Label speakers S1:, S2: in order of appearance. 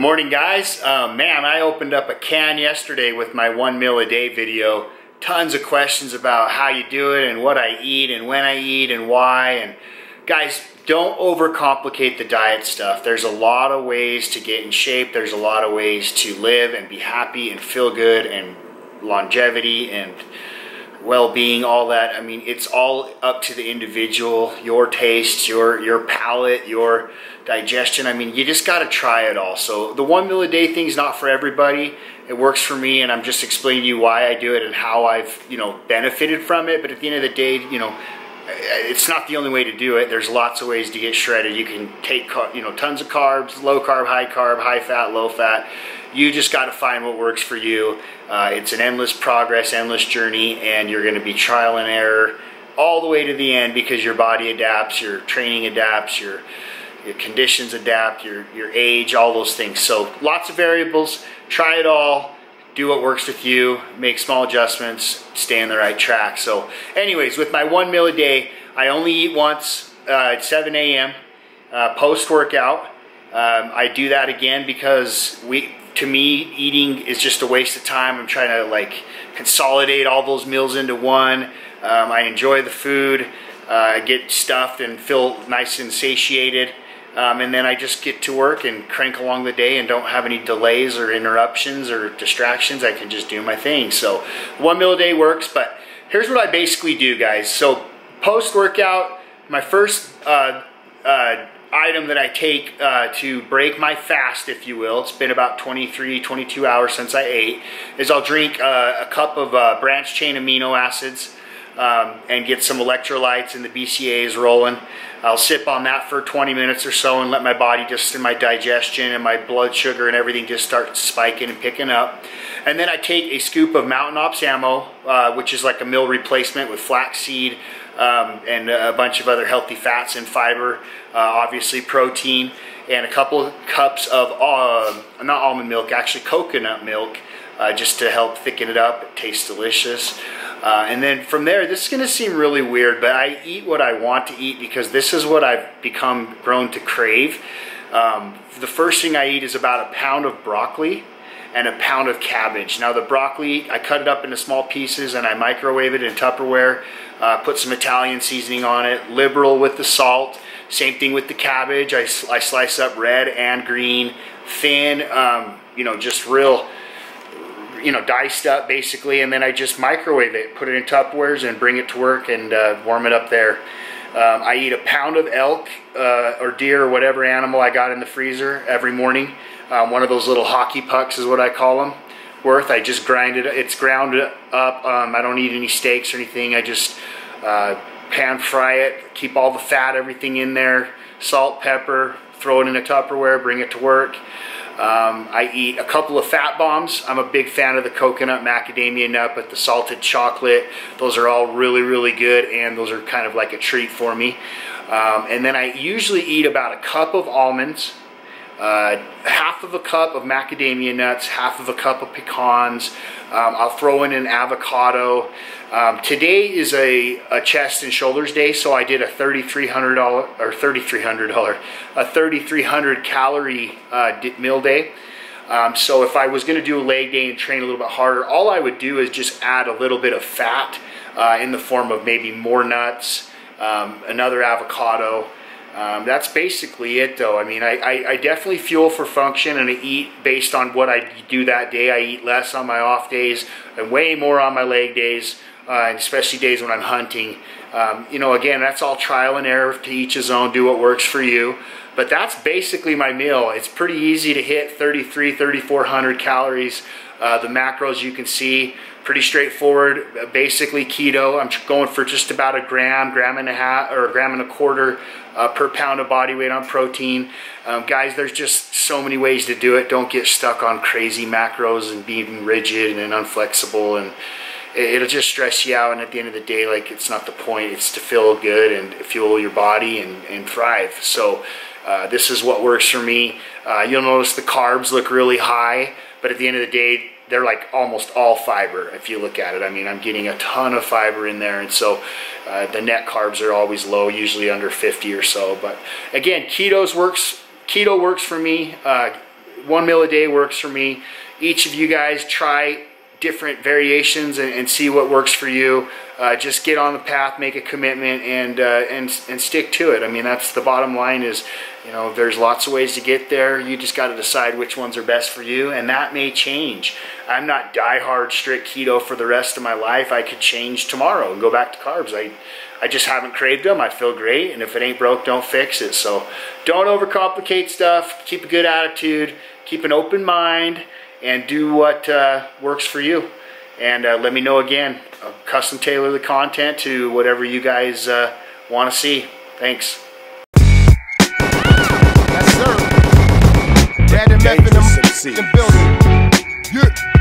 S1: morning, guys. Man, I opened up a can yesterday with my 1 meal a day video. Tons of questions about how you do it and what I eat and when I eat and why. And guys, don't overcomplicate the diet stuff. There's a lot of ways to get in shape. There's a lot of ways to live and be happy and feel good and longevity and well-being, all that. I mean, it's all up to the individual, your taste, your palate, your digestion. I mean, you just got to try it all. So the 1 meal a day thing is not for everybody. It works for me, and I'm just explaining to you why I do it and how I've, benefited from it. But at the end of the day, it's not the only way to do it. There's lots of ways to get shredded. You can take, tons of carbs, low carb, high fat, low fat. You just got to find what works for you. It's an endless progress, endless journey, and you're going to be trial and error all the way to the end because your body adapts, your training adapts, your conditions adapt, your age, all those things. So lots of variables. Try it all. Do what works with you. Make small adjustments. Stay on the right track. So anyways, with my 1 meal a day, I only eat once at 7 a.m. Post-workout. I do that again because to me, eating is just a waste of time. I'm trying to consolidate all those meals into one. I enjoy the food. I get stuffed and feel nice and satiated. And then I just get to work and crank along the day and don't have any delays or interruptions or distractions. I can just do my thing. So 1 meal a day works, but here's what I basically do, guys. So post-workout, my first item that I take to break my fast, if you will, it's been about 23, 22 hours since I ate, is I'll drink a cup of branched chain amino acids and get some electrolytes and the BCAAs rolling. I'll sip on that for 20 minutes or so and let my body and my digestion and my blood sugar and everything just start spiking and picking up. And then I take a scoop of Mountain Ops ammo, which is like a meal replacement with flaxseed and a bunch of other healthy fats and fiber, obviously protein, and a couple of cups of, not almond milk, actually coconut milk, just to help thicken it up. It tastes delicious. And then from there, this is going to seem really weird, but I eat what I want to eat because this is what I've grown to crave. The first thing I eat is about a pound of broccoli and a pound of cabbage. Now the broccoli, I cut it up into small pieces and I microwave it in Tupperware, put some Italian seasoning on it, liberal with the salt. Same thing with the cabbage. I slice up red and green, thin, just real, diced up basically, and then I just microwave it, put it in Tupperwares and bring it to work and warm it up there. I eat a pound of elk or deer or whatever animal I got in the freezer every morning. One of those little hockey pucks is what I call them, worth. I just grind it, it's ground up. I don't eat any steaks or anything. I just pan fry it, keep all the fat, everything in there, salt, pepper, throw it in a Tupperware, bring it to work. I eat a couple of fat bombs. I'm a big fan of the coconut macadamia nut, but the salted chocolate, those are all really, really good, and those are kind of like a treat for me. And then I usually eat about a cup of almonds, half of a cup of macadamia nuts, half of a cup of pecans. I'll throw in an avocado. Today is a chest and shoulders day, so I did a 3,300 calorie meal day. So if I was going to do a leg day and train a little bit harder, all I would do is just add a little bit of fat in the form of maybe more nuts, another avocado. That's basically it, though. I mean, I definitely fuel for function, and I eat based on what I do that day. I eat less on my off days and way more on my leg days, and especially days when I'm hunting. Again, that's all trial and error, to each his own. Do what works for you. But that's basically my meal. It's pretty easy to hit 3,400 calories. The macros you can see, pretty straightforward. Basically keto. I'm going for just about a gram and a half, or a gram and a quarter per pound of body weight on protein. Guys, there's just so many ways to do it. Don't get stuck on crazy macros and being rigid and unflexible, and it'll just stress you out. And at the end of the day, it's not the point. It's to feel good and fuel your body and thrive. So this is what works for me. You'll notice the carbs look really high, but at the end of the day, they're like almost all fiber if you look at it. I mean, I'm getting a ton of fiber in there, and so the net carbs are always low, usually under 50 or so. But again, keto works for me. 1 meal a day works for me. Each of you guys try different variations and see what works for you. Just get on the path, make a commitment, and stick to it. I mean, that's the bottom line. Is, you know, there's lots of ways to get there. You just got to decide which ones are best for you, and that may change. I'm not die-hard strict keto for the rest of my life. I could change tomorrow and go back to carbs. I just haven't craved them. I feel great, and if it ain't broke, don't fix it. So don't overcomplicate stuff. Keep a good attitude. Keep an open mind, and do what works for you. And let me know again. I'll custom tailor the content to whatever you guys want to see. Thanks.
S2: Yes, sir. Dad and Meth in the building. Yeah.